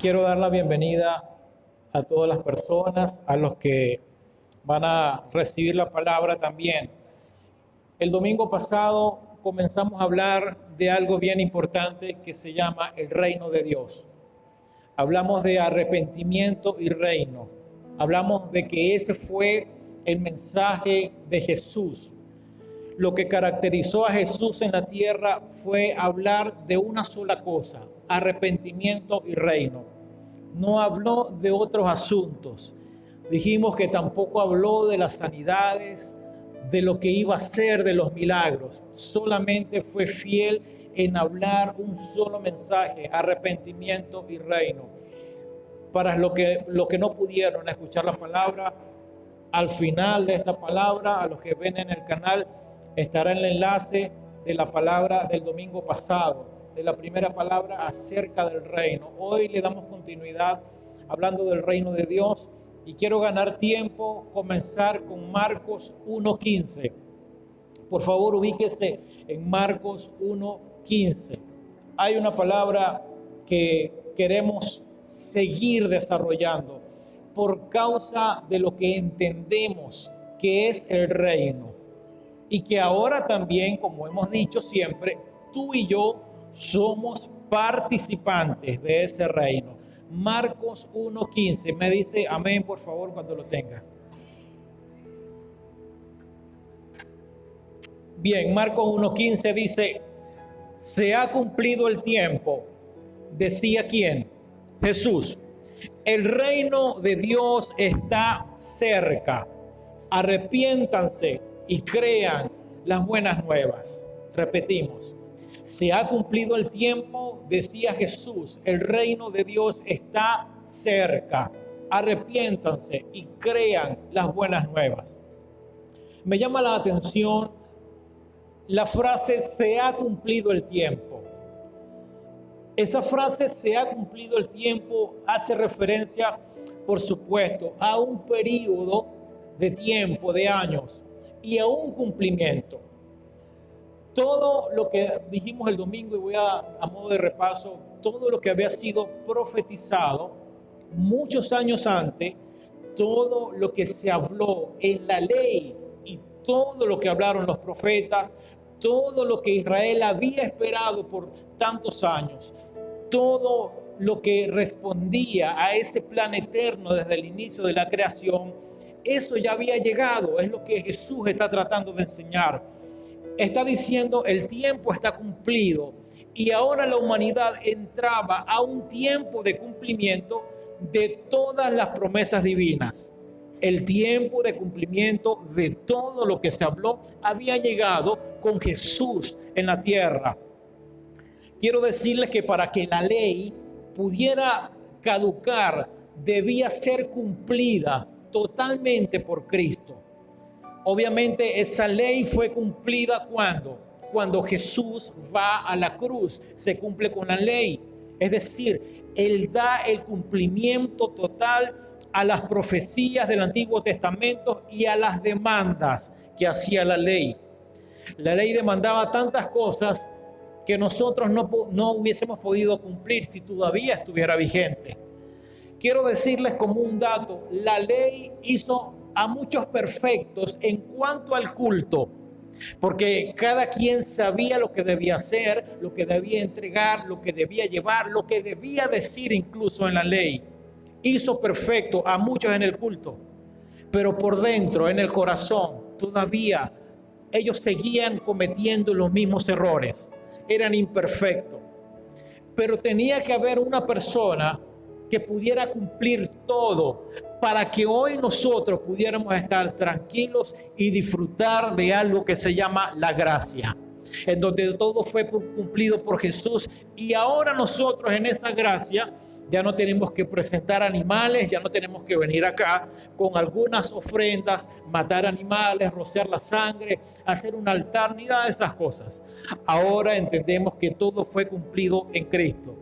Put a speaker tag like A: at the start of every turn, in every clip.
A: Quiero dar la bienvenida a todas las personas, a los que van a recibir la palabra también. El domingo pasado comenzamos a hablar de algo bien importante que se llama el reino de Dios. Hablamos de arrepentimiento y reino. Hablamos de que ese fue el mensaje de Jesús. Lo que caracterizó a Jesús en la tierra fue hablar de una sola cosa: arrepentimiento y reino. No habló de otros asuntos. Dijimos que tampoco habló de las sanidades, de lo que iba a ser, de los milagros. Solamente fue fiel en hablar un solo mensaje: arrepentimiento y reino. Para los que no pudieron escuchar la palabra, al final de esta palabra, a los que ven en el canal, estará el enlace de la palabra del domingo pasado, de la primera palabra acerca del reino. Hoy le damos continuidad hablando del reino de Dios y quiero ganar tiempo, comenzar con Marcos 1:15. Por favor, ubíquese en Marcos 1:15. Hay una palabra que queremos seguir desarrollando por causa de lo que entendemos que es el reino y que ahora también, como hemos dicho siempre, tú y yo somos participantes de ese reino. Marcos 1:15. Me dice amén, por favor, cuando lo tenga. Bien, Marcos 1:15 dice: se ha cumplido el tiempo. ¿Decía quién? Jesús. El reino de Dios está cerca. Arrepiéntanse y crean las buenas nuevas. Repetimos: se ha cumplido el tiempo, decía Jesús, el reino de Dios está cerca. Arrepiéntanse y crean las buenas nuevas. Me llama la atención la frase "se ha cumplido el tiempo". Esa frase "se ha cumplido el tiempo" hace referencia, por supuesto, a un periodo de tiempo, de años, y a un cumplimiento. Todo lo que dijimos el domingo, y voy a modo de repaso, todo lo que había sido profetizado muchos años antes, todo lo que se habló en la ley y todo lo que hablaron los profetas, todo lo que Israel había esperado por tantos años, todo lo que respondía a ese plan eterno desde el inicio de la creación, eso ya había llegado. Es lo que Jesús está tratando de enseñar. Está diciendo: el tiempo está cumplido, y ahora la humanidad entraba a un tiempo de cumplimiento de todas las promesas divinas. El tiempo de cumplimiento de todo lo que se habló había llegado con Jesús en la tierra. Quiero decirles que para que la ley pudiera caducar, debía ser cumplida totalmente por Cristo. Obviamente esa ley fue cumplida cuando Jesús va a la cruz, se cumple con la ley. Es decir, Él da el cumplimiento total a las profecías del Antiguo Testamento y a las demandas que hacía la ley. La ley demandaba tantas cosas que nosotros no hubiésemos podido cumplir si todavía estuviera vigente. Quiero decirles como un dato: la ley hizo a muchos perfectos en cuanto al culto, porque cada quien sabía lo que debía hacer, lo que debía entregar, lo que debía llevar, lo que debía decir incluso en la ley. Hizo perfecto a muchos en el culto, pero por dentro, en el corazón, todavía ellos seguían cometiendo los mismos errores. Eran imperfectos, pero tenía que haber una persona que pudiera cumplir todo para que hoy nosotros pudiéramos estar tranquilos y disfrutar de algo que se llama la gracia, en donde todo fue cumplido por Jesús. Y ahora nosotros en esa gracia ya no tenemos que presentar animales, ya no tenemos que venir acá con algunas ofrendas, matar animales, rociar la sangre, hacer un altar, ni nada de esas cosas. Ahora entendemos que todo fue cumplido en Cristo.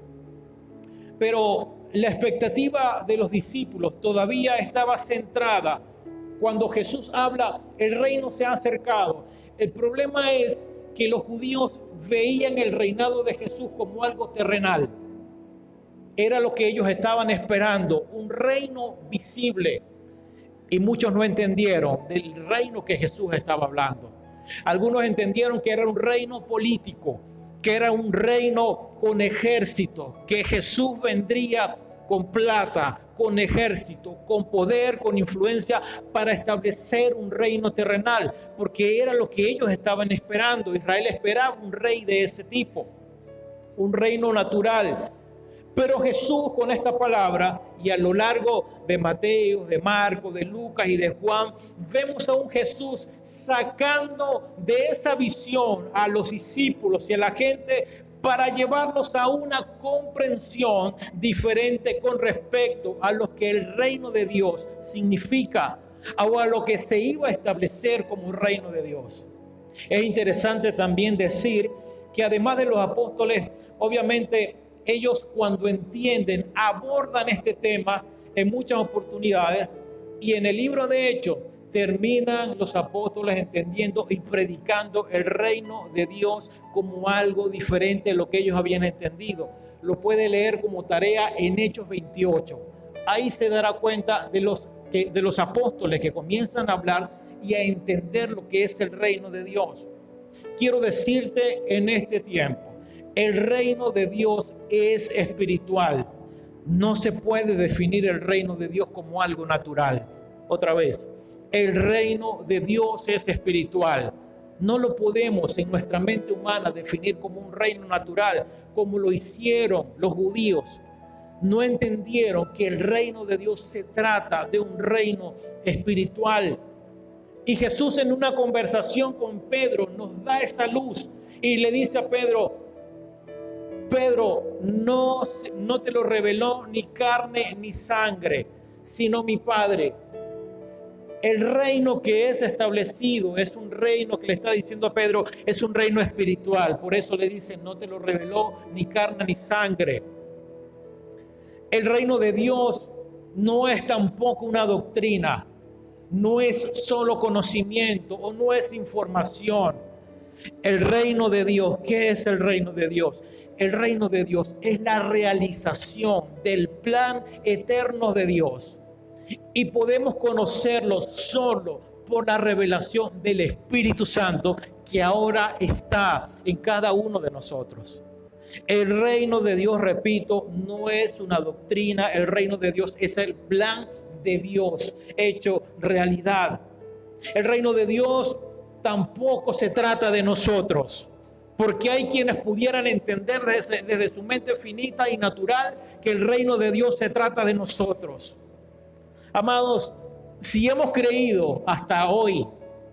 A: Pero la expectativa de los discípulos todavía estaba centrada cuando Jesús habla: el reino se ha acercado. El problema es que los judíos veían el reinado de Jesús como algo terrenal. era lo que ellos estaban esperando, un reino visible. Y muchos no entendieron del reino que Jesús estaba hablando. Algunos entendieron que era un reino político, que era un reino con ejército, que Jesús vendría con plata, con ejército, con poder, con influencia para establecer un reino terrenal, porque era lo que ellos estaban esperando. Israel esperaba un rey de ese tipo, un reino natural. Pero Jesús, con esta palabra, y a lo largo de Mateo, de Marcos, de Lucas y de Juan, vemos a un Jesús sacando de esa visión a los discípulos y a la gente para llevarlos a una comprensión diferente con respecto a lo que el reino de Dios significa, o a lo que se iba a establecer como reino de Dios. Es interesante también decir que además de los apóstoles, obviamente, ellos cuando entienden, abordan este tema en muchas oportunidades, y en el libro de Hechos terminan los apóstoles entendiendo y predicando el reino de Dios como algo diferente de lo que ellos habían entendido. Lo puede leer como tarea en Hechos 28. Ahí se dará cuenta de los apóstoles que comienzan a hablar y a entender lo que es el reino de Dios. Quiero decirte en este tiempo, el reino de Dios es espiritual. No se puede definir el reino de Dios como algo natural. Otra vez, el reino de Dios es espiritual. No lo podemos en nuestra mente humana definir como un reino natural, como lo hicieron los judíos. No entendieron que el reino de Dios se trata de un reino espiritual. Y Jesús, en una conversación con Pedro, nos da esa luz y le dice a Pedro: Pedro, no te lo reveló ni carne ni sangre, sino mi Padre. El reino que es establecido es un reino que le está diciendo a Pedro, es un reino espiritual. Por eso le dice: no te lo reveló ni carne ni sangre. El reino de Dios no es tampoco una doctrina, no es solo conocimiento o no es información. El reino de Dios, ¿qué es el reino de Dios? El reino de Dios es la realización del plan eterno de Dios. Y podemos conocerlo solo por la revelación del Espíritu Santo que ahora está en cada uno de nosotros. El reino de Dios, repito, no es una doctrina. El reino de Dios es el plan de Dios hecho realidad. El reino de Dios tampoco se trata de nosotros, porque hay quienes pudieran entender desde su mente finita y natural que el reino de Dios se trata de nosotros. Amados, si hemos creído hasta hoy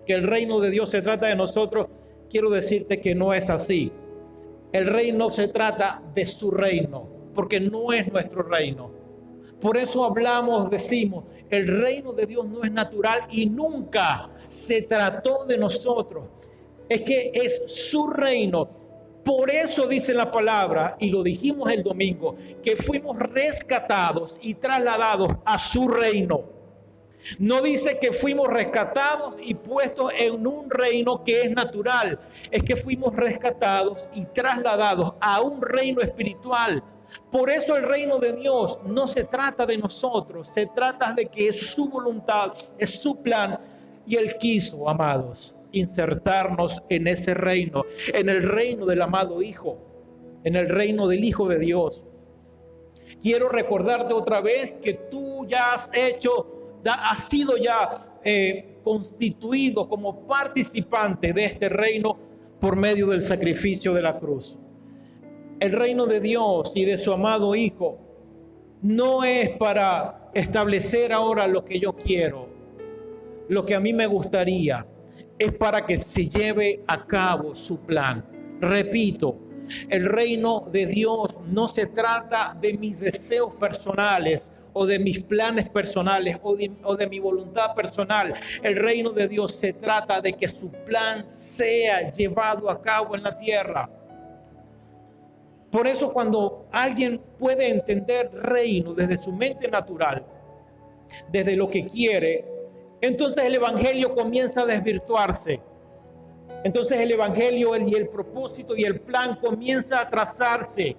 A: que el reino de Dios se trata de nosotros, quiero decirte que no es así. El reino se trata de su reino, porque no es nuestro reino. Por eso decimos, el reino de Dios no es natural y nunca se trató de nosotros. Es que es su reino. Por eso dice la palabra, y lo dijimos el domingo, que fuimos rescatados y trasladados a su reino. No dice que fuimos rescatados y puestos en un reino que es natural. Es que fuimos rescatados y trasladados a un reino espiritual. Por eso el reino de Dios no se trata de nosotros, se trata de que es su voluntad, es su plan, y Él quiso, amados, insertarnos en ese reino, en el reino del amado Hijo, en el reino del Hijo de Dios. Quiero recordarte otra vez que tú ya has sido constituido como participante de este reino por medio del sacrificio de la cruz. El reino de Dios y de su amado Hijo no es para establecer ahora lo que yo quiero, lo que a mí me gustaría. Es para que se lleve a cabo su plan. Repito, el reino de Dios no se trata de mis deseos personales o de mis planes personales o de mi voluntad personal. El reino de Dios se trata de que su plan sea llevado a cabo en la tierra. Por eso cuando alguien puede entender reino desde su mente natural, desde lo que quiere, entonces el evangelio comienza a desvirtuarse. Entonces el evangelio y el propósito y el plan comienza a trazarse.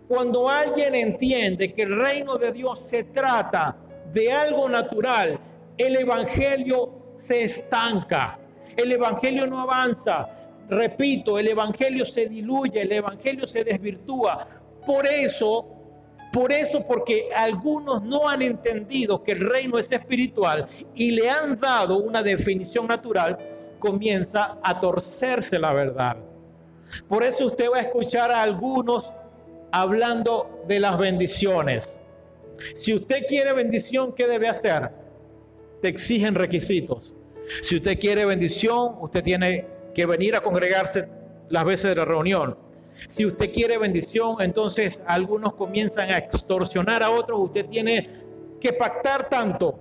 A: Cuando alguien entiende que el reino de Dios se trata de algo natural, el evangelio se estanca, el evangelio no avanza. Repito, el evangelio se diluye, el evangelio se desvirtúa. Porque algunos no han entendido que el reino es espiritual y le han dado una definición natural, comienza a torcerse la verdad. Por eso usted va a escuchar a algunos hablando de las bendiciones. Si usted quiere bendición, ¿qué debe hacer? Te exigen requisitos. Si usted quiere bendición, usted tiene que venir a congregarse las veces de la reunión. Si usted quiere bendición, entonces algunos comienzan a extorsionar a otros. Usted tiene que pactar tanto.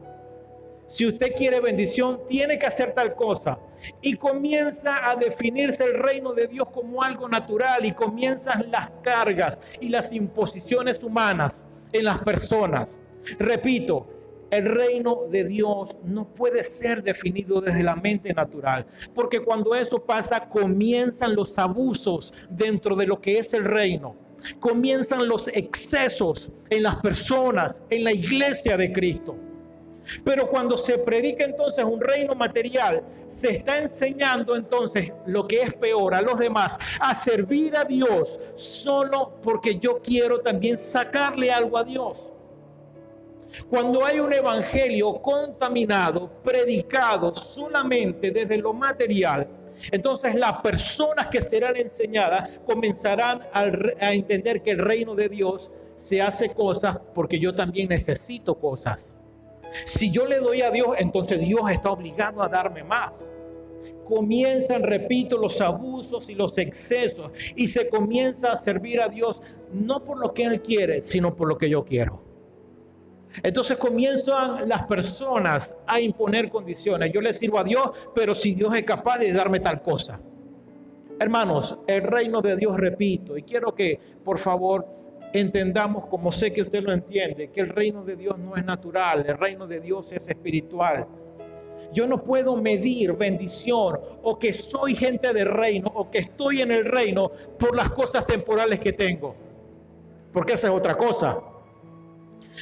A: Si usted quiere bendición, tiene que hacer tal cosa. Y comienza a definirse el reino de Dios como algo natural, y comienzan las cargas y las imposiciones humanas en las personas. Repito, el reino de Dios no puede ser definido desde la mente natural, porque cuando eso pasa, comienzan los abusos dentro de lo que es el reino. Comienzan los excesos en las personas, en la iglesia de Cristo. Pero cuando se predica entonces un reino material, se está enseñando entonces, lo que es peor, a los demás a servir a Dios solo porque yo quiero también sacarle algo a Dios. Cuando hay un evangelio contaminado, predicado solamente desde lo material, entonces las personas que serán enseñadas comenzarán a entender que el reino de Dios se hace cosas porque yo también necesito cosas. Si yo le doy a Dios, entonces Dios está obligado a darme más. Comienzan, repito, los abusos y los excesos, y se comienza a servir a Dios no por lo que Él quiere, sino por lo que yo quiero. Entonces comienzan las personas a imponer condiciones. Yo le sirvo a Dios, pero si Dios es capaz de darme tal cosa. Hermanos, el reino de Dios, repito, y quiero que por favor entendamos, como sé que usted lo entiende, que el reino de Dios no es natural, el reino de Dios es espiritual. Yo no puedo medir bendición o que soy gente del reino o que estoy en el reino por las cosas temporales que tengo, porque esa es otra cosa.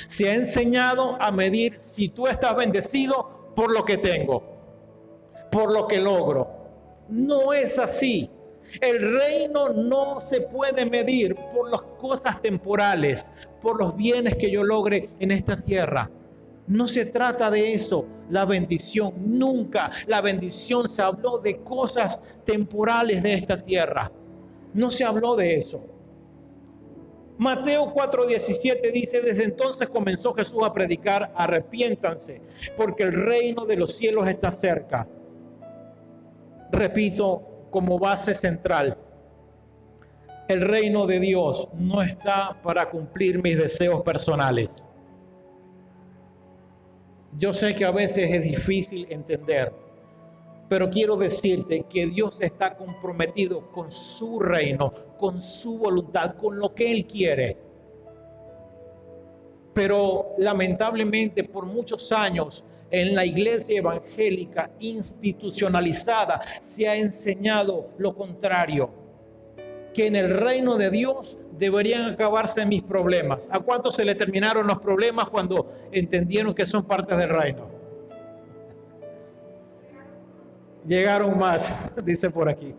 A: Se ha enseñado a medir si tú estás bendecido por lo que tengo, por lo que logro. No es así. El reino no se puede medir por las cosas temporales, por los bienes que yo logre en esta tierra. No se trata de eso, la bendición. Nunca la bendición se habló de cosas temporales de esta tierra. No se habló de eso. Mateo 4:17 dice: desde entonces comenzó Jesús a predicar: arrepiéntanse, porque el reino de los cielos está cerca. Repito, como base central, el reino de Dios no está para cumplir mis deseos personales. Yo sé que a veces es difícil entender, pero quiero decirte que Dios está comprometido con su reino, con su voluntad, con lo que Él quiere. Pero lamentablemente por muchos años en la iglesia evangélica institucionalizada se ha enseñado lo contrario, que en el reino de Dios deberían acabarse mis problemas. ¿A cuántos se le terminaron los problemas cuando entendieron que son partes del reino? Llegaron más, dice por aquí.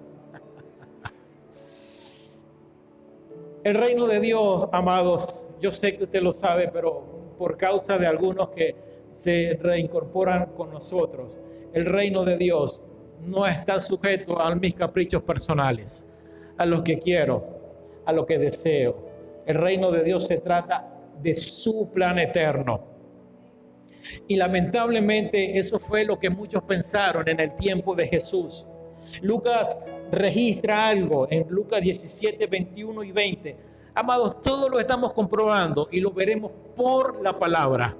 A: El reino de Dios, amados, yo sé que usted lo sabe, pero por causa de algunos que se reincorporan con nosotros, el reino de Dios no está sujeto a mis caprichos personales, a lo que quiero, a lo que deseo. El reino de Dios se trata de su plan eterno. Y lamentablemente eso fue lo que muchos pensaron en el tiempo de Jesús. Lucas registra algo en Lucas 17, 21 y 20. Amados, todo lo estamos comprobando y lo veremos por la palabra.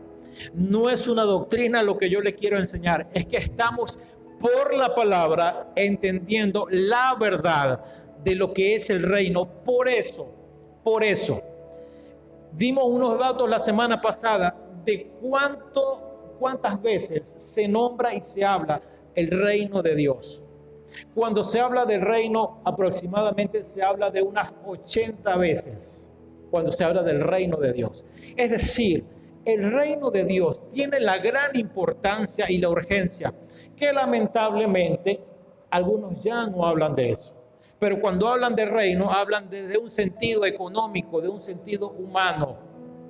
A: No es una doctrina lo que yo le quiero enseñar, es que estamos por la palabra entendiendo la verdad de lo que es el reino. Por eso, dimos unos datos la semana pasada de cuántas veces se nombra y se habla el reino de Dios. Cuando se habla del reino, aproximadamente se habla de unas 80 veces. cuando se habla del reino de Dios. Es decir, el reino de Dios tiene la gran importancia y la urgencia que lamentablemente algunos ya no hablan de eso. Pero cuando hablan de reino, hablan desde un sentido económico, de un sentido humano.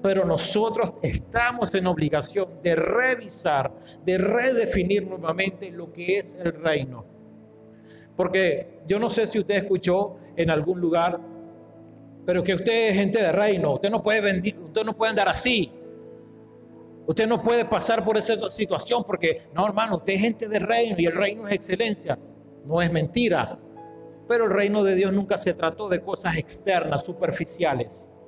A: Pero nosotros estamos en obligación de revisar, de redefinir nuevamente lo que es el reino. Porque yo no sé si usted escuchó en algún lugar, pero que usted es gente de reino, usted no puede andar así. Usted no puede pasar por esa situación porque, no, hermano, usted es gente de reino y el reino es excelencia. No es mentira. Pero el reino de Dios nunca se trató de cosas externas, superficiales.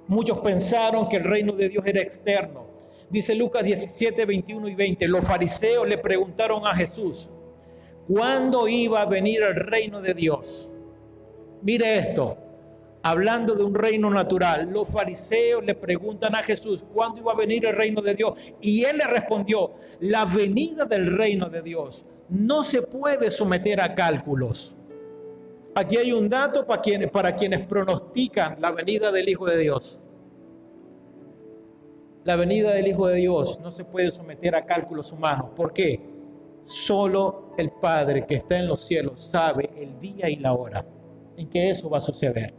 A: Muchos pensaron que el reino de Dios era externo. Dice Lucas 17, 21 y 20. Los fariseos le preguntaron a Jesús, ¿cuándo iba a venir el reino de Dios? Mire esto. Hablando de un reino natural, los fariseos le preguntan a Jesús cuándo iba a venir el reino de Dios. Y él le respondió, la venida del reino de Dios no se puede someter a cálculos. Aquí hay un dato para quienes pronostican la venida del Hijo de Dios. La venida del Hijo de Dios no se puede someter a cálculos humanos. ¿Por qué? Solo el Padre que está en los cielos sabe el día y la hora en que eso va a suceder.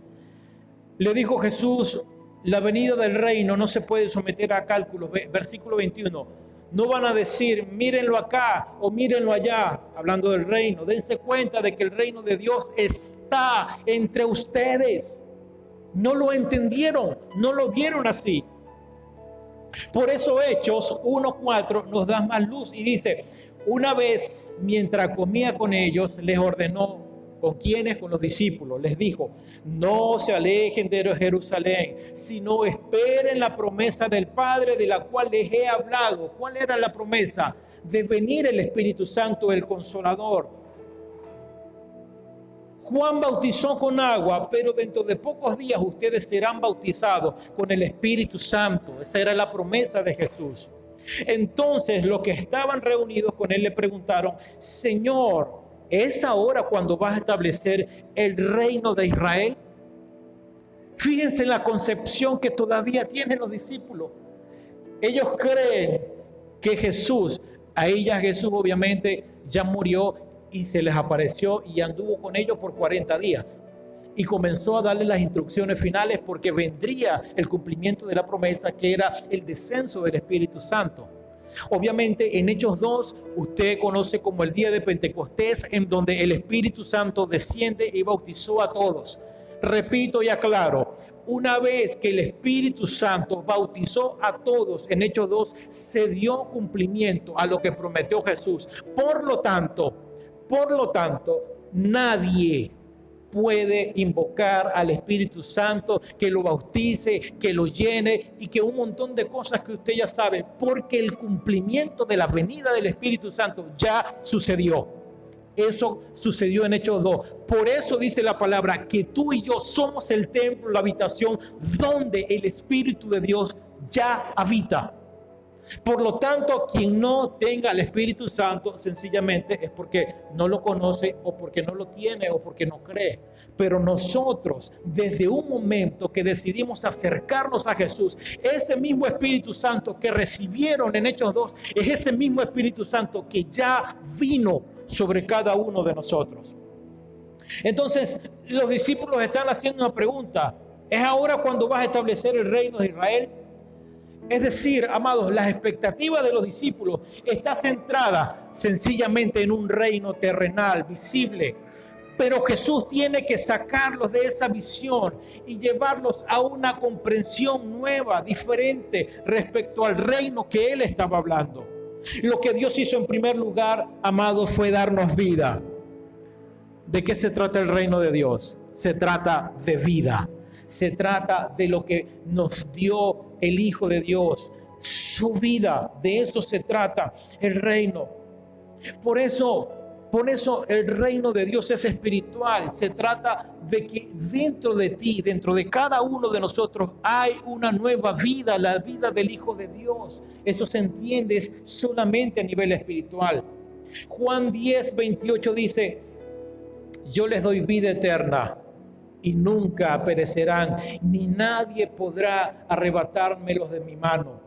A: Le dijo Jesús, la venida del reino no se puede someter a cálculos. Versículo 21. No van a decir, mírenlo acá o mírenlo allá, hablando del reino. Dense cuenta de que el reino de Dios está entre ustedes. No lo entendieron, no lo vieron así. Por eso Hechos 1:4 nos da más luz y dice, una vez mientras comía con ellos, les ordenó, ¿con quiénes? Con los discípulos. Les dijo, no se alejen de Jerusalén, sino esperen la promesa del Padre de la cual les he hablado. ¿Cuál era la promesa? De venir el Espíritu Santo, el Consolador. Juan bautizó con agua, pero dentro de pocos días ustedes serán bautizados con el Espíritu Santo. Esa era la promesa de Jesús. Entonces los que estaban reunidos con él le preguntaron, Señor, ¿es ahora cuando vas a establecer el reino de Israel? Fíjense en la concepción que todavía tienen los discípulos. Ellos creen que Jesús, ahí ya Jesús obviamente ya murió y se les apareció y anduvo con ellos por 40 días. Y comenzó a darle las instrucciones finales porque vendría el cumplimiento de la promesa que era el descenso del Espíritu Santo. Obviamente en Hechos 2 usted conoce como el día de Pentecostés, en donde el Espíritu Santo desciende y bautizó a todos. Repito y aclaro, una vez que el Espíritu Santo bautizó a todos en Hechos 2, se dio cumplimiento a lo que prometió Jesús. Por lo tanto, nadie puede invocar al Espíritu Santo, que lo bautice, que lo llene y que un montón de cosas que usted ya sabe, porque el cumplimiento de la venida del Espíritu Santo ya sucedió. Eso sucedió en Hechos 2. Por eso dice la palabra que tú y yo somos el templo, la habitación donde el Espíritu de Dios ya habita. Por lo tanto, quien no tenga el Espíritu Santo sencillamente es porque no lo conoce o porque no lo tiene o porque no cree. Pero nosotros, desde un momento que decidimos acercarnos a Jesús, ese mismo Espíritu Santo que recibieron en Hechos 2 es ese mismo Espíritu Santo que ya vino sobre cada uno de nosotros. Entonces, los discípulos están haciendo una pregunta. ¿Es ahora cuando vas a establecer el reino de Israel? Es decir, amados, la expectativa de los discípulos está centrada sencillamente en un reino terrenal, visible. Pero Jesús tiene que sacarlos de esa visión y llevarlos a una comprensión nueva, diferente respecto al reino que Él estaba hablando. Lo que Dios hizo en primer lugar, amados, fue darnos vida. ¿De qué se trata el reino de Dios? Se trata de vida. Se trata de lo que nos dio el Hijo de Dios, su vida. De eso se trata el reino. Por eso el reino de Dios es espiritual. Se trata de que dentro de ti, dentro de cada uno de nosotros, hay una nueva vida, la vida del Hijo de Dios. Eso se entiende solamente a nivel espiritual. Juan 10:28 dice, yo les doy vida eterna y nunca perecerán, ni nadie podrá arrebatármelos de mi mano.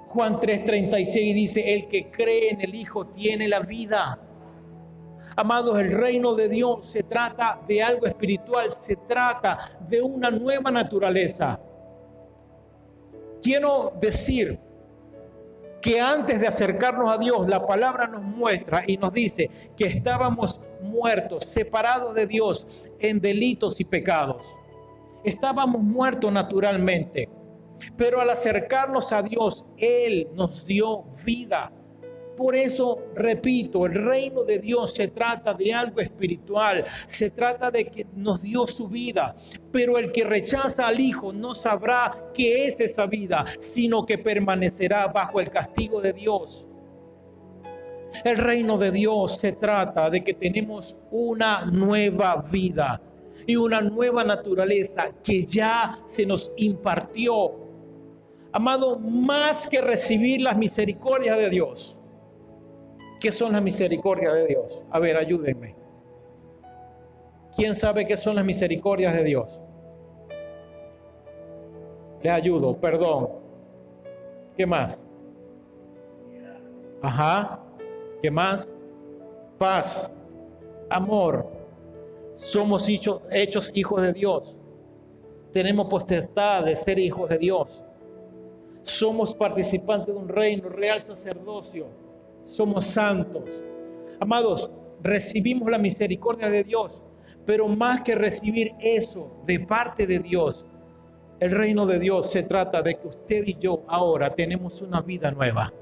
A: Juan 3:36 dice, el que cree en el Hijo tiene la vida. Amados, el reino de Dios se trata de algo espiritual, se trata de una nueva naturaleza. Quiero decir que antes de acercarnos a Dios, la palabra nos muestra y nos dice que estábamos muertos, separados de Dios en delitos y pecados. Estábamos muertos naturalmente, pero al acercarnos a Dios, Él nos dio vida. Por eso, repito, el reino de Dios se trata de algo espiritual, se trata de que nos dio su vida, pero el que rechaza al Hijo no sabrá qué es esa vida, sino que permanecerá bajo el castigo de Dios. El reino de Dios se trata de que tenemos una nueva vida y una nueva naturaleza que ya se nos impartió. Amado, más que recibir las misericordias de Dios. ¿Qué son las misericordias de Dios? A ver, ayúdenme. ¿Quién sabe qué son las misericordias de Dios? Les ayudo, perdón. ¿Qué más? Ajá. ¿Qué más? Paz, amor. Somos hechos hijos de Dios. Tenemos potestad de ser hijos de Dios. Somos participantes de un reino, real sacerdocio. Somos santos. Amados, recibimos la misericordia de Dios, pero más que recibir eso de parte de Dios, el reino de Dios se trata de que usted y yo ahora tenemos una vida nueva.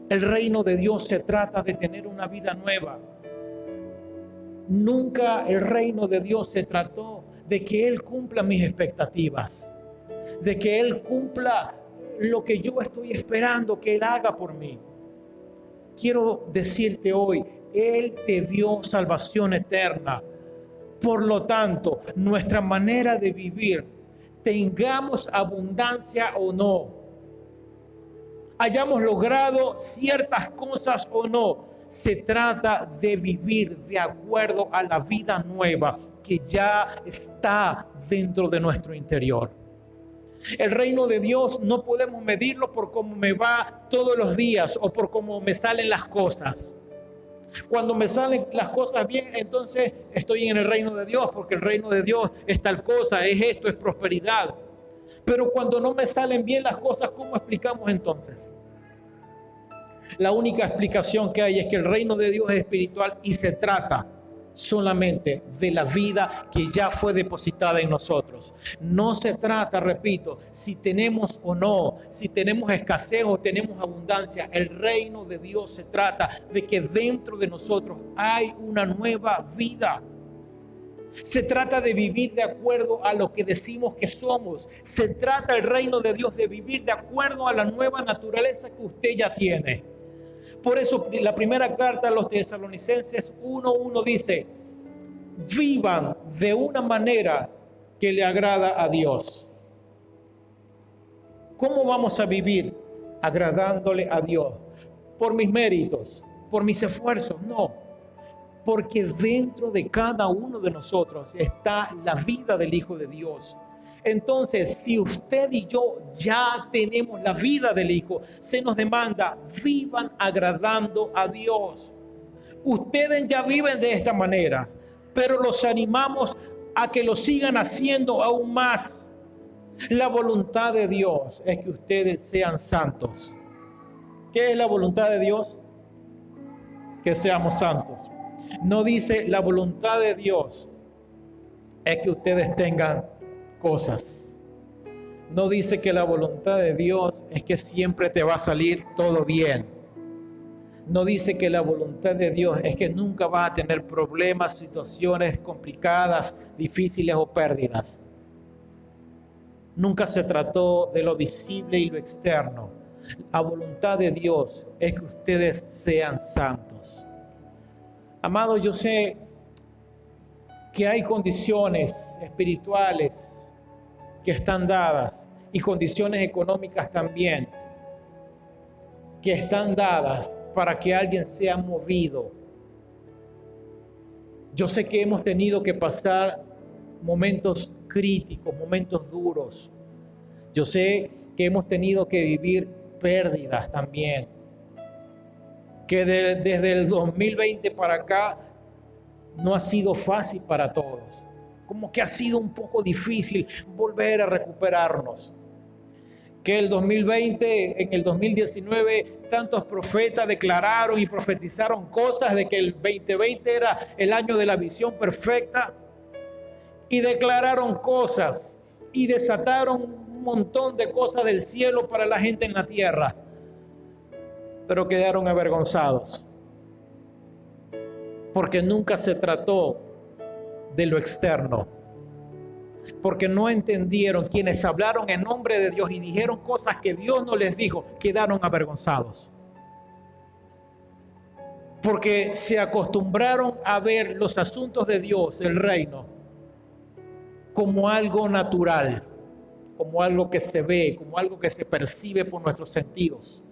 A: El reino de Dios se trata de tener una vida nueva. Nunca el reino de Dios se trató de que Él cumpla mis expectativas, de que Él cumpla lo que yo estoy esperando que Él haga por mí. Quiero decirte hoy, Él te dio salvación eterna. Por lo tanto, nuestra manera de vivir, tengamos abundancia o no, hayamos logrado ciertas cosas o no, se trata de vivir de acuerdo a la vida nueva que ya está dentro de nuestro interior. El reino de Dios no podemos medirlo por cómo me va todos los días o por cómo me salen las cosas. Cuando me salen las cosas bien, entonces estoy en el reino de Dios, porque el reino de Dios es tal cosa, es esto, es prosperidad. Pero cuando no me salen bien las cosas, ¿cómo explicamos entonces? La única explicación que hay es que el reino de Dios es espiritual y se trata solamente de la vida que ya fue depositada en nosotros. No se trata, repito, si tenemos o no, si tenemos escasez o tenemos abundancia. El reino de Dios se trata de que dentro de nosotros hay una nueva vida. Se trata de vivir de acuerdo a lo que decimos que somos. Se trata el reino de Dios de vivir de acuerdo a la nueva naturaleza que usted ya tiene. Por eso la primera carta a los Tesalonicenses 1:1 dice: vivan de una manera que le agrada a Dios. ¿Cómo vamos a vivir agradándole a Dios? ¿Por mis méritos? ¿Por mis esfuerzos? No. Porque dentro de cada uno de nosotros está la vida del Hijo de Dios. Entonces, si usted y yo ya tenemos la vida del Hijo, se nos demanda: vivan agradando a Dios. Ustedes ya viven de esta manera, pero los animamos a que lo sigan haciendo aún más. La voluntad de Dios es que ustedes sean santos. ¿Qué es la voluntad de Dios? Que seamos santos. No dice la voluntad de Dios es que ustedes tengan cosas. No dice que la voluntad de Dios es que siempre te va a salir todo bien. No dice que la voluntad de Dios es que nunca vas a tener problemas, situaciones complicadas, difíciles o pérdidas. Nunca se trató de lo visible y lo externo. La voluntad de Dios es que ustedes sean santos. Amados, yo sé que hay condiciones espirituales que están dadas y condiciones económicas también que están dadas para que alguien sea movido Yo sé que hemos tenido que pasar momentos críticos, momentos duros. Yo sé que hemos tenido que vivir pérdidas también. Que desde el 2020 para acá no ha sido fácil para todos. Como que ha sido un poco difícil volver a recuperarnos. Que el 2020, en el 2019, tantos profetas declararon y profetizaron cosas de que el 2020 era el año de la visión perfecta. Y declararon cosas y desataron un montón de cosas del cielo para la gente en la tierra. Pero quedaron avergonzados. Porque nunca se trató de lo externo. Porque no entendieron, quienes hablaron en nombre de Dios y dijeron cosas que Dios no les dijo, quedaron avergonzados. Porque se acostumbraron a ver los asuntos de Dios, el reino, como algo natural, como algo que se ve, como algo que se percibe por nuestros sentidos.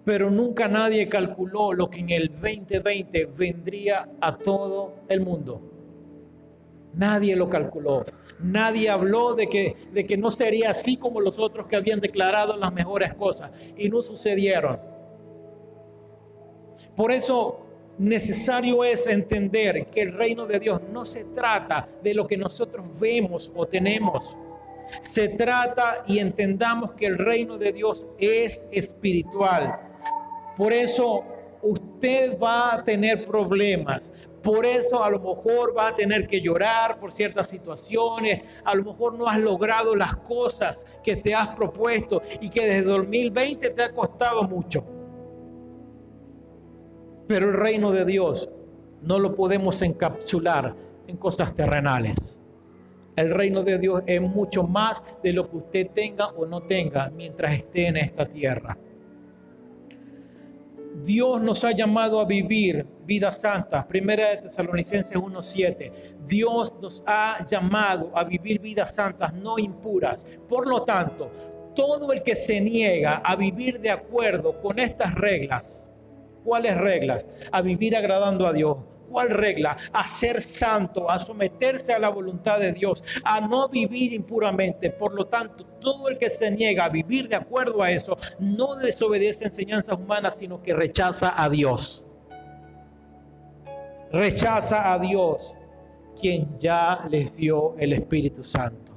A: Pero nunca nadie calculó lo que en el 2020 vendría a todo el mundo. Nadie lo calculó. Nadie habló de que no sería así como los otros que habían declarado las mejores cosas y no sucedieron. Por eso necesario es entender que el reino de Dios no se trata de lo que nosotros vemos o tenemos. Se trata y entendamos que el reino de Dios es espiritual. Por eso usted va a tener problemas. Por eso a lo mejor va a tener que llorar por ciertas situaciones. A lo mejor no has logrado las cosas que te has propuesto y que desde 2020 te ha costado mucho. Pero el reino de Dios no lo podemos encapsular en cosas terrenales. El reino de Dios es mucho más de lo que usted tenga o no tenga mientras esté en esta tierra. Dios nos ha llamado a vivir vidas santas. Primera de Tesalonicenses 1:7. Dios nos ha llamado a vivir vidas santas, no impuras. Por lo tanto, todo el que se niega a vivir de acuerdo con estas reglas, ¿cuáles reglas? A vivir agradando a Dios. ¿Cuál regla? A ser santo, a someterse a la voluntad de Dios, a no vivir impuramente. Por lo tanto, todo el que se niega a vivir de acuerdo a eso, no desobedece enseñanzas humanas, sino que rechaza a Dios. Rechaza a Dios, quien ya les dio el Espíritu Santo.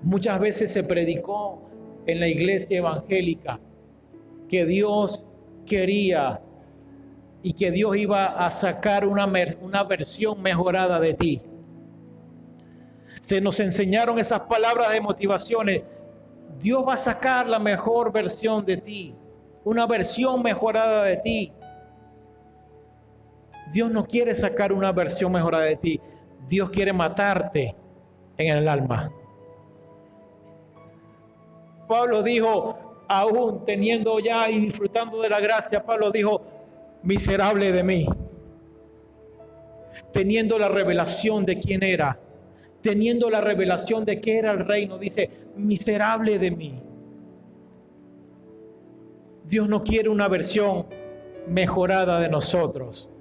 A: Muchas veces se predicó en la iglesia evangélica que Dios quería y que Dios iba a sacar una versión mejorada de ti. Se nos enseñaron esas palabras de motivaciones. Dios va a sacar la mejor versión de ti, una versión mejorada de ti. Dios no quiere sacar una versión mejorada de ti. Dios quiere matarte en el alma. Pablo dijo, aún teniendo ya y disfrutando de la gracia, Pablo dijo, miserable de mí. Teniendo la revelación de quién era, teniendo la revelación de qué era el reino, dice, miserable de mí. Dios no quiere una versión mejorada de nosotros.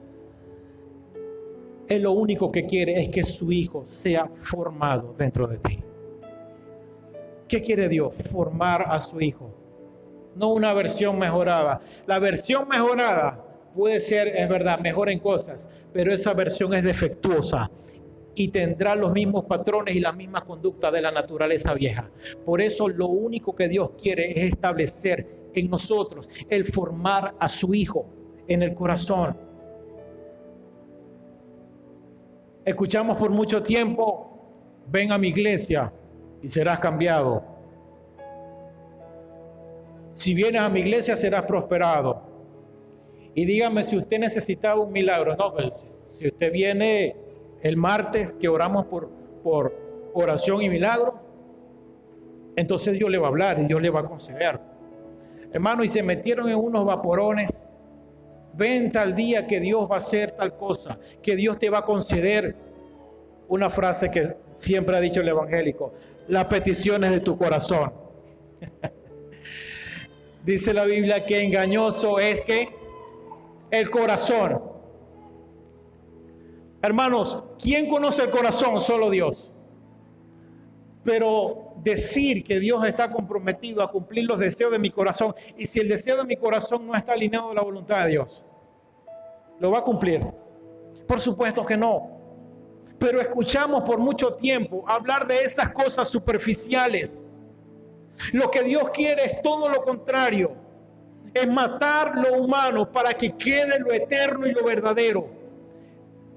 A: Él lo único que quiere es que su hijo sea formado dentro de ti. ¿Qué quiere Dios? Formar a su hijo. No una versión mejorada. La versión mejorada puede ser, es verdad, mejor en cosas, pero esa versión es defectuosa y tendrá los mismos patrones y las mismas conductas de la naturaleza vieja. Por eso lo único que Dios quiere es establecer en nosotros el formar a su hijo en el corazón. Escuchamos por mucho tiempo, ven a mi iglesia y serás cambiado. Si vienes a mi iglesia serás prosperado. Y dígame si usted necesitaba un milagro. No, pues, si usted viene el martes que oramos por oración y milagro, entonces Dios le va a hablar y Dios le va a conceder. Hermano, y se metieron en unos vaporones. Ven tal día que Dios va a hacer tal cosa, que Dios te va a conceder. Una frase que siempre ha dicho el evangélico, las peticiones de tu corazón. Dice la Biblia que engañoso es que el corazón Hermanos, ¿quién conoce el corazón? Solo Dios. Pero decir que Dios está comprometido a cumplir los deseos de mi corazón, y si el deseo de mi corazón no está alineado a la voluntad de Dios, ¿lo va a cumplir? Por supuesto que no. Pero escuchamos por mucho tiempo hablar de esas cosas superficiales. Lo que Dios quiere es todo lo contrario. Es matar lo humano para que quede lo eterno y lo verdadero.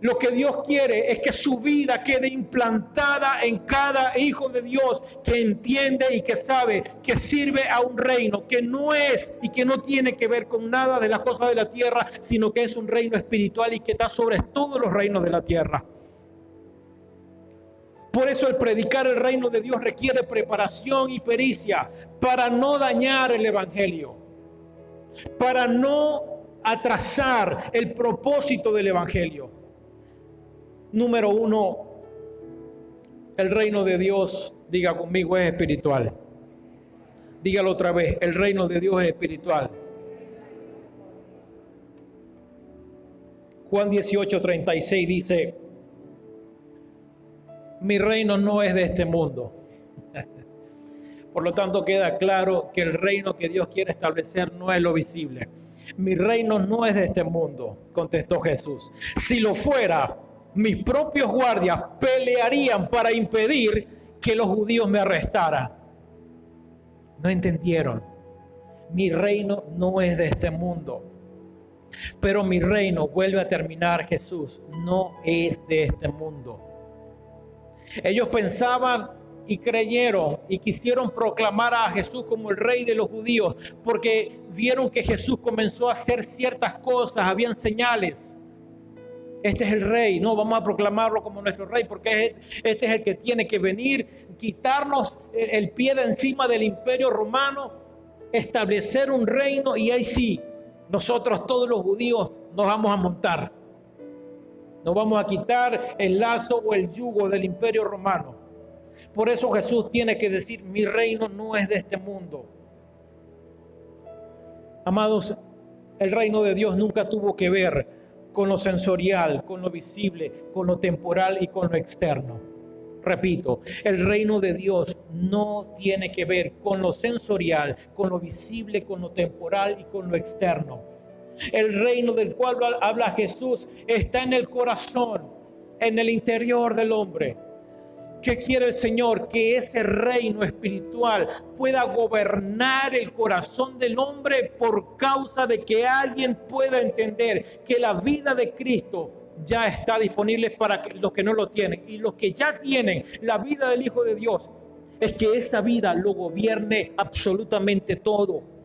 A: Lo que Dios quiere es que su vida quede implantada en cada hijo de Dios que entiende y que sabe que sirve a un reino que no es y que no tiene que ver con nada de las cosas de la tierra, sino que es un reino espiritual y que está sobre todos los reinos de la tierra. Por eso el predicar el reino de Dios requiere preparación y pericia para no dañar el evangelio, para no atrasar el propósito del evangelio. Número 1, el reino de Dios, diga conmigo, es espiritual. Dígalo otra vez, el reino de Dios es espiritual. Juan 18:36 dice: mi reino no es de este mundo. Por lo tanto, queda claro que el reino que Dios quiere establecer no es lo visible. Mi reino no es de este mundo, contestó Jesús. Si lo fuera, mis propios guardias pelearían para impedir que los judíos me arrestaran. No entendieron. Mi reino no es de este mundo. Pero mi reino, vuelve a terminar Jesús, no es de este mundo. Ellos pensaban y creyeron y quisieron proclamar a Jesús como el rey de los judíos porque vieron que Jesús comenzó a hacer ciertas cosas, habían señales. Este es el rey, no, vamos a proclamarlo como nuestro rey porque este es el que tiene que venir, quitarnos el pie de encima del imperio romano, establecer un reino y ahí sí, nosotros todos los judíos nos vamos a montar. Nos vamos a quitar el lazo o el yugo del imperio romano. Por eso Jesús tiene que decir, mi reino no es de este mundo. Amados, el reino de Dios nunca tuvo que ver con lo sensorial, con lo visible, con lo temporal y con lo externo. Repito, el reino de Dios no tiene que ver con lo sensorial, con lo visible, con lo temporal y con lo externo. El reino del cual habla Jesús está en el corazón, en el interior del hombre. ¿Qué quiere el Señor? Que ese reino espiritual pueda gobernar el corazón del hombre por causa de que alguien pueda entender que la vida de Cristo ya está disponible para los que no lo tienen. Y los que ya tienen la vida del Hijo de Dios, es que esa vida lo gobierne absolutamente todo.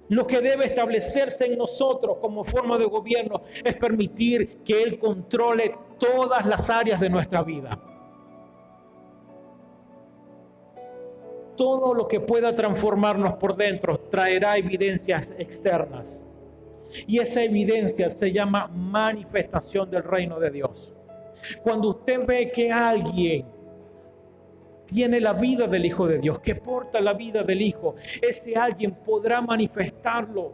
A: Lo que debe establecerse en nosotros como forma de gobierno es permitir que Él controle todas las áreas de nuestra vida. Todo lo que pueda transformarnos por dentro traerá evidencias externas. Y esa evidencia se llama manifestación del reino de Dios. Cuando usted ve que alguien tiene la vida del Hijo de Dios, que porta la vida del Hijo, ese alguien podrá manifestarlo.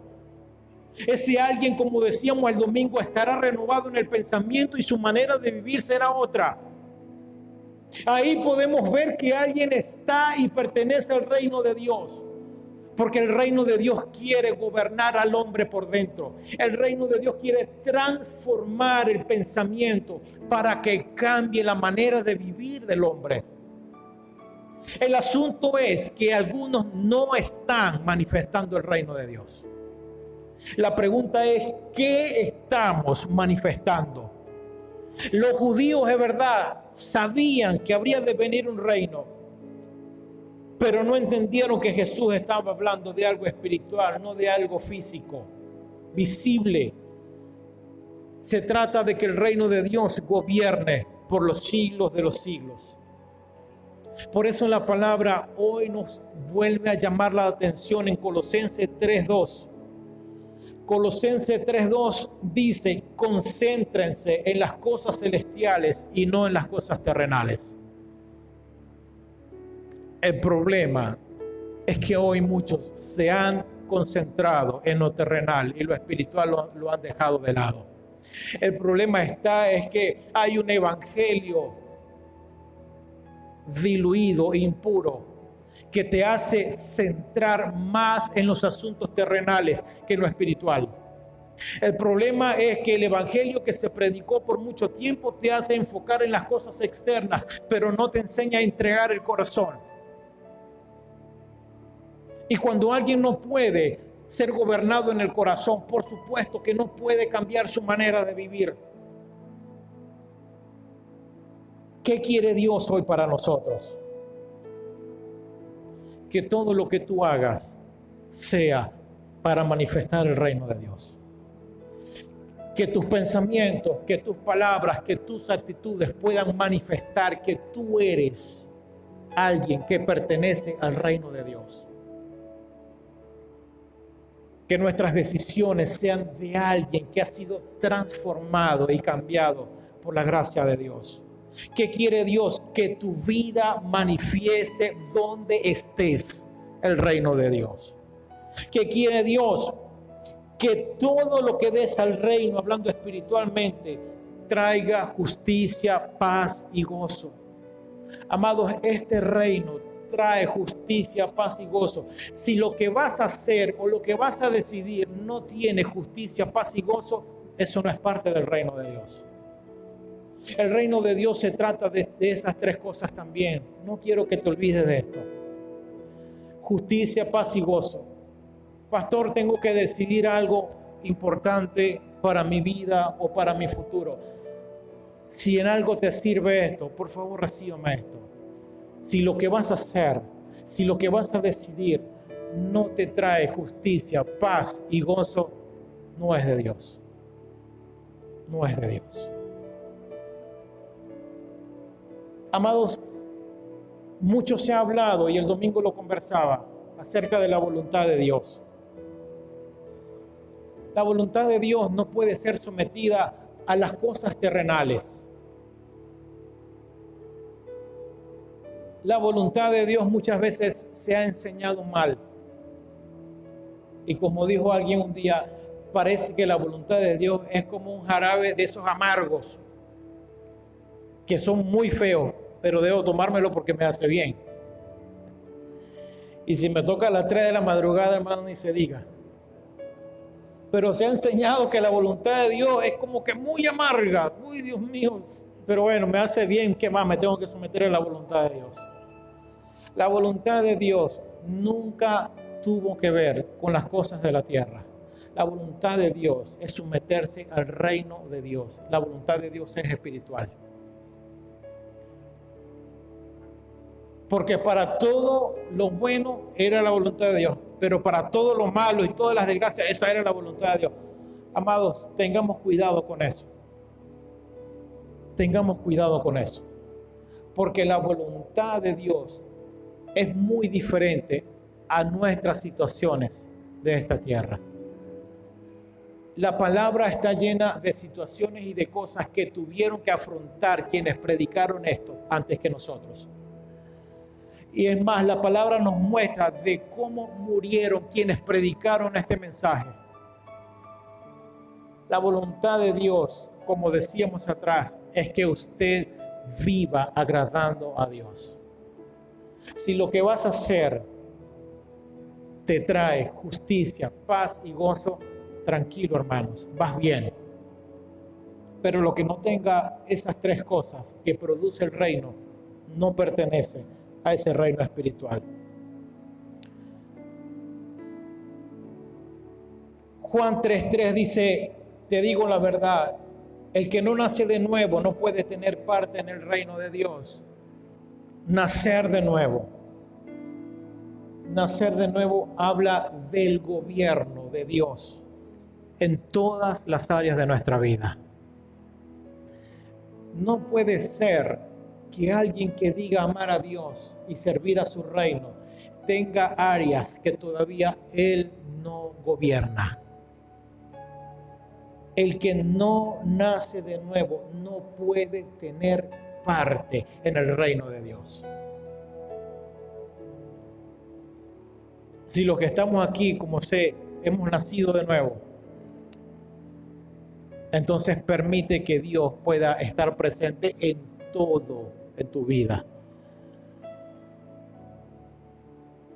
A: Ese alguien, como decíamos el domingo, estará renovado en el pensamiento y su manera de vivir será otra. Ahí podemos ver que alguien está y pertenece al reino de Dios. Porque el reino de Dios quiere gobernar al hombre por dentro. El reino de Dios quiere transformar el pensamiento para que cambie la manera de vivir del hombre. El asunto es que algunos no están manifestando el reino de Dios. La pregunta es, ¿qué estamos manifestando? Los judíos, es verdad, sabían que habría de venir un reino, pero no entendieron que Jesús estaba hablando de algo espiritual, no de algo físico, visible. Se trata de que el reino de Dios gobierne por los siglos de los siglos. Por eso la palabra hoy nos vuelve a llamar la atención en Colosenses 3:2. Colosenses 3:2 dice, concéntrense en las cosas celestiales y no en las cosas terrenales. El problema es que hoy muchos se han concentrado en lo terrenal y lo espiritual lo han dejado de lado. El problema es que hay un evangelio diluido, impuro, que te hace centrar más en los asuntos terrenales que en lo espiritual. El problema es que el evangelio que se predicó por mucho tiempo te hace enfocar en las cosas externas, pero no te enseña a entregar el corazón. Y cuando alguien no puede ser gobernado en el corazón, por supuesto que no puede cambiar su manera de vivir. ¿Qué quiere Dios hoy para nosotros? Que todo lo que tú hagas sea para manifestar el reino de Dios. Que tus pensamientos, que tus palabras, que tus actitudes puedan manifestar que tú eres alguien que pertenece al reino de Dios. Que nuestras decisiones sean de alguien que ha sido transformado y cambiado por la gracia de Dios. ¿Qué quiere Dios? Que tu vida manifieste donde estés el reino de Dios. ¿Qué quiere Dios? Que todo lo que des al reino, hablando espiritualmente, traiga justicia, paz y gozo. Amados, este reino trae justicia, paz y gozo. Si lo que vas a hacer o lo que vas a decidir no tiene justicia, paz y gozo, eso no es parte del reino de Dios. El reino de Dios se trata de esas tres cosas también. No quiero que te olvides de esto. Justicia, paz y gozo. Pastor, tengo que decidir algo importante para mi vida o para mi futuro. Si en algo te sirve esto, por favor recíbame esto. Si lo que vas a hacer, si lo que vas a decidir no te trae justicia, paz y gozo, no es de Dios. No es de Dios. Amados, mucho se ha hablado y el domingo lo conversaba acerca de la voluntad de Dios. La voluntad de Dios no puede ser sometida a las cosas terrenales. La voluntad de Dios muchas veces se ha enseñado mal. Y como dijo alguien un día, parece que la voluntad de Dios es como un jarabe de esos amargos, que son muy feos, pero debo tomármelo porque me hace bien. Y si me toca a las 3 de la madrugada, hermano, ni se diga. Pero se ha enseñado que la voluntad de Dios es como que muy amarga. Uy, Dios mío. Pero bueno, me hace bien. ¿Qué más? Me tengo que someter a la voluntad de Dios. La voluntad de Dios nunca tuvo que ver con las cosas de la tierra. La voluntad de Dios es someterse al reino de Dios. La voluntad de Dios es espiritual. Porque para todo lo bueno era la voluntad de Dios, pero para todo lo malo y todas las desgracias, esa era la voluntad de Dios. Amados, tengamos cuidado con eso. Tengamos cuidado con eso. Porque la voluntad de Dios es muy diferente a nuestras situaciones de esta tierra. La palabra está llena de situaciones y de cosas que tuvieron que afrontar quienes predicaron esto antes que nosotros. Y es más, la palabra nos muestra de cómo murieron quienes predicaron este mensaje. La voluntad de Dios, como decíamos atrás, es que usted viva agradando a Dios. Si lo que vas a hacer te trae justicia, paz y gozo, tranquilo, hermanos, vas bien. Pero lo que no tenga esas tres cosas que produce el reino, no pertenece a ese reino espiritual. Juan 3:3 dice, te digo la verdad, el que no nace de nuevo no puede tener parte en el reino de Dios. Nacer de nuevo. Nacer de nuevo habla del gobierno de Dios en todas las áreas de nuestra vida. No puede ser que alguien que diga amar a Dios y servir a su reino tenga áreas que todavía Él no gobierna. El que no nace de nuevo no puede tener parte en el reino de Dios. Si los que estamos aquí, como sé, hemos nacido de nuevo, entonces permite que Dios pueda estar presente en todo en tu vida.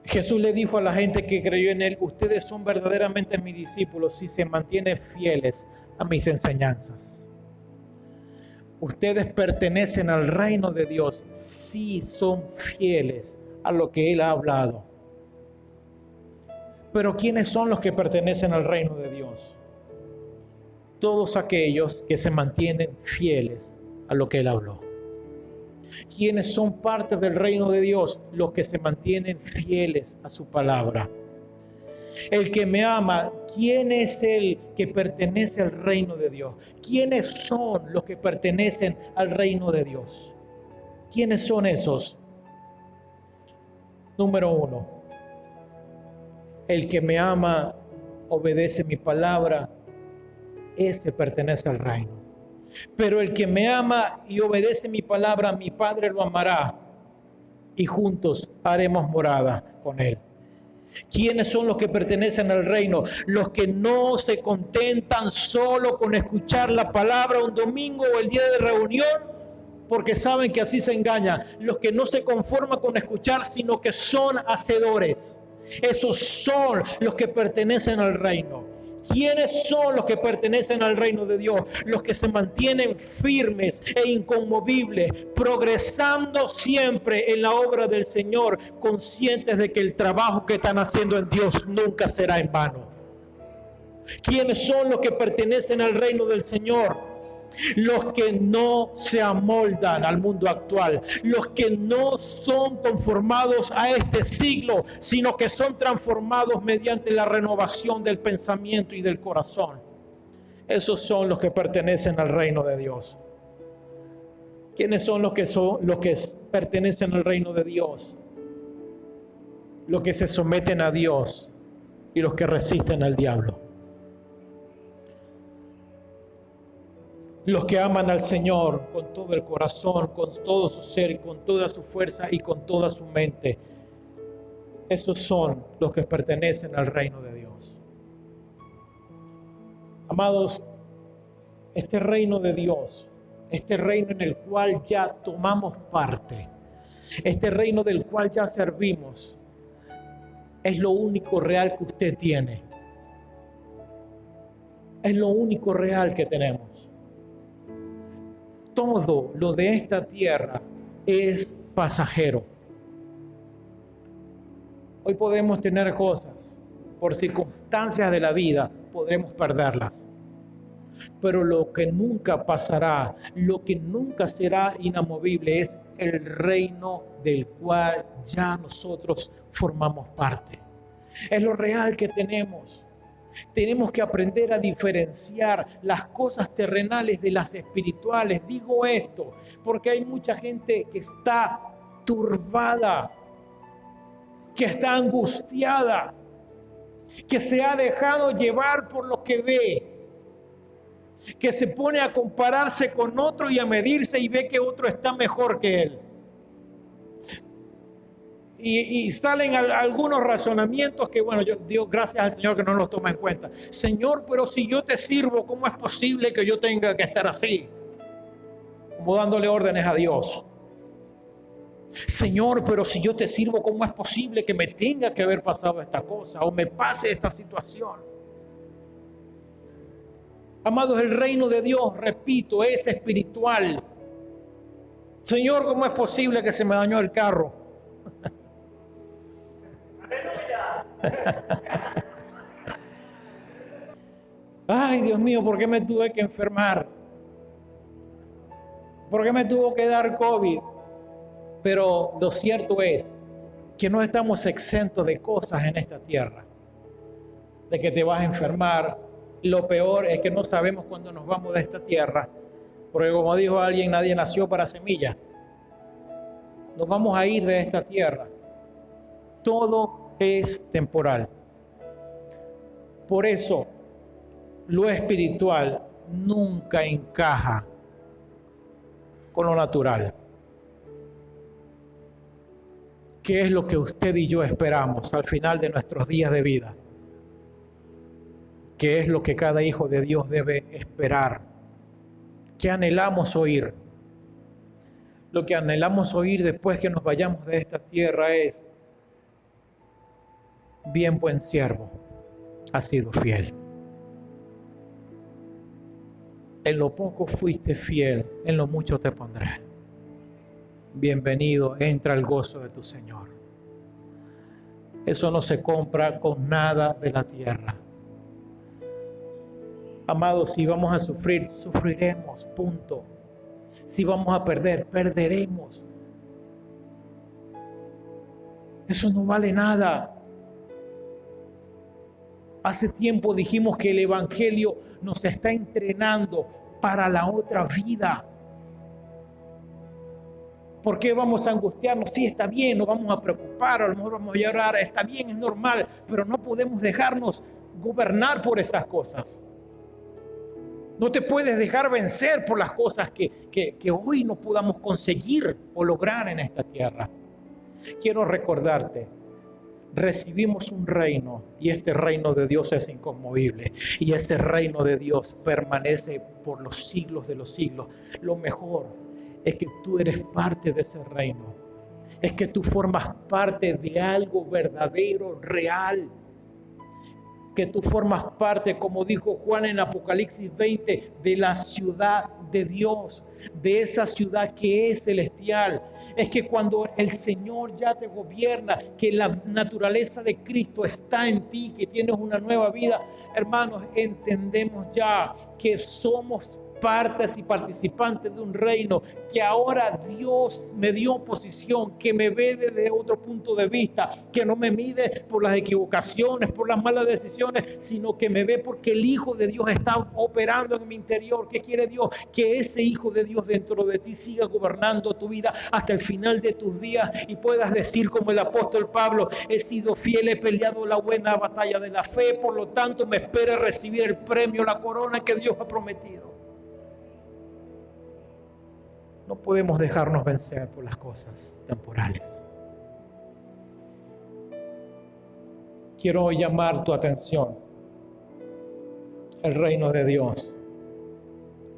A: Jesús le dijo a la gente que creyó en Él: ustedes son verdaderamente mis discípulos si se mantienen fieles a mis enseñanzas. Ustedes pertenecen al reino de Dios si son fieles a lo que Él ha hablado. Pero ¿quiénes son los que pertenecen al reino de Dios? Todos aquellos que se mantienen fieles a lo que Él habló. ¿Quiénes son parte del reino de Dios? Los que se mantienen fieles a su palabra. El que me ama, ¿quién es el que pertenece al reino de Dios? ¿Quiénes son los que pertenecen al reino de Dios? ¿Quiénes son esos? Número 1. El que me ama, obedece mi palabra, ese pertenece al reino. Pero el que me ama y obedece mi palabra, mi Padre lo amará y juntos haremos morada con Él. ¿Quiénes son los que pertenecen al reino? Los que no se contentan solo con escuchar la palabra un domingo o el día de reunión, porque saben que así se engañan. Los que no se conforman con escuchar, sino que son hacedores. Esos son los que pertenecen al reino. ¿Quiénes son los que pertenecen al reino de Dios? Los que se mantienen firmes e inconmovibles, progresando siempre en la obra del Señor, conscientes de que el trabajo que están haciendo en Dios nunca será en vano. ¿Quiénes son los que pertenecen al reino del Señor? Los que no se amoldan al mundo actual, los que no son conformados a este siglo, sino que son transformados mediante la renovación del pensamiento y del corazón. Esos son los que pertenecen al reino de Dios. ¿Quiénes son los que pertenecen al reino de Dios? Los que se someten a Dios y los que resisten al diablo. Los que aman al Señor con todo el corazón, con todo su ser, con toda su fuerza y con toda su mente. Esos son los que pertenecen al reino de Dios. Amados, este reino de Dios, este reino en el cual ya tomamos parte, este reino del cual ya servimos, es lo único real que usted tiene. Es lo único real que tenemos. Todo lo de esta tierra es pasajero. Hoy podemos tener cosas, por circunstancias de la vida, podremos perderlas. Pero lo que nunca pasará, lo que nunca será inamovible es el reino del cual ya nosotros formamos parte. Es lo real que tenemos. Tenemos que aprender a diferenciar las cosas terrenales de las espirituales. Digo esto porque hay mucha gente que está turbada, que está angustiada, que se ha dejado llevar por lo que ve, que se pone a compararse con otro y a medirse y ve que otro está mejor que él. Y salen algunos razonamientos que, bueno, yo digo gracias al Señor que no los toma en cuenta. Señor, pero si yo te sirvo, ¿cómo es posible que yo tenga que estar así? Como dándole órdenes a Dios. Señor, pero si yo te sirvo, ¿cómo es posible que me tenga que haber pasado esta cosa o me pase esta situación? Amados, el reino de Dios, repito, es espiritual. Señor, ¿cómo es posible que se me dañó el carro? Ay, Dios mío, ¿por qué me tuve que enfermar? ¿Por qué me tuvo que dar COVID? Pero lo cierto es que no estamos exentos de cosas en esta tierra, de que te vas a enfermar. Lo peor es que no sabemos cuándo nos vamos de esta tierra, porque como dijo alguien, nadie nació para semilla. Nos vamos a ir de esta tierra. Todo es temporal. Por eso, lo espiritual nunca encaja con lo natural. ¿Qué es lo que usted y yo esperamos al final de nuestros días de vida? ¿Qué es lo que cada hijo de Dios debe esperar? ¿Qué anhelamos oír? Lo que anhelamos oír después que nos vayamos de esta tierra es: bien, buen siervo, has sido fiel. En lo poco fuiste fiel, en lo mucho te pondré. Bienvenido, entra al gozo de tu Señor. Eso no se compra con nada de la tierra. Amados, si vamos a sufrir, sufriremos, punto. Si vamos a perder, perderemos. Eso no vale nada. Hace tiempo dijimos que el Evangelio nos está entrenando para la otra vida. ¿Por qué vamos a angustiarnos? Sí, está bien, nos vamos a preocupar, a lo mejor vamos a llorar, está bien, es normal, pero no podemos dejarnos gobernar por esas cosas. No te puedes dejar vencer por las cosas que hoy no podamos conseguir o lograr en esta tierra. Quiero recordarte, recibimos un reino y este reino de Dios es inconmovible y ese reino de Dios permanece por los siglos de los siglos. Lo mejor es que tú eres parte de ese reino, es que tú formas parte de algo verdadero, real, que tú formas parte, como dijo Juan en Apocalipsis 20, de la ciudad de Dios, de esa ciudad que es celestial. Es que cuando el Señor ya te gobierna, que la naturaleza de Cristo está en ti, que tienes una nueva vida, hermanos, entendemos ya que somos partes y participantes de un reino, que ahora Dios me dio posición, que me ve desde otro punto de vista, que no me mide por las equivocaciones, por las malas decisiones, sino que me ve porque el Hijo de Dios está operando en mi interior. ¿Qué quiere Dios? Que ese Hijo de Dios dentro de ti siga gobernando tu vida hasta el final de tus días y puedas decir como el apóstol Pablo: he sido fiel, he peleado la buena batalla de la fe, por lo tanto me espera recibir el premio, la corona que Dios ha prometido. No podemos dejarnos vencer por las cosas temporales. Quiero llamar tu atención. El reino de Dios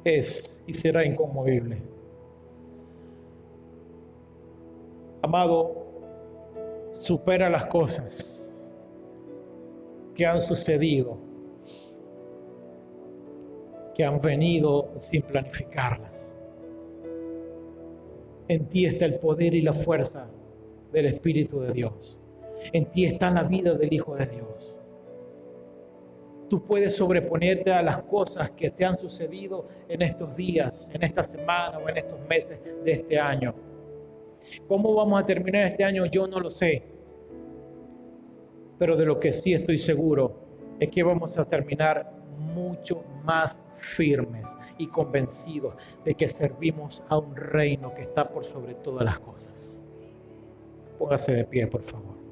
A: es y será inconmovible. Amado, supera las cosas que han sucedido, que han venido sin planificarlas. En ti está el poder y la fuerza del Espíritu de Dios. En ti está la vida del Hijo de Dios. Tú puedes sobreponerte a las cosas que te han sucedido en estos días, en esta semana o en estos meses de este año. ¿Cómo vamos a terminar este año? Yo no lo sé. Pero de lo que sí estoy seguro es que vamos a terminar mucho más firmes y convencidos de que servimos a un reino que está por sobre todas las cosas. Póngase de pie, por favor.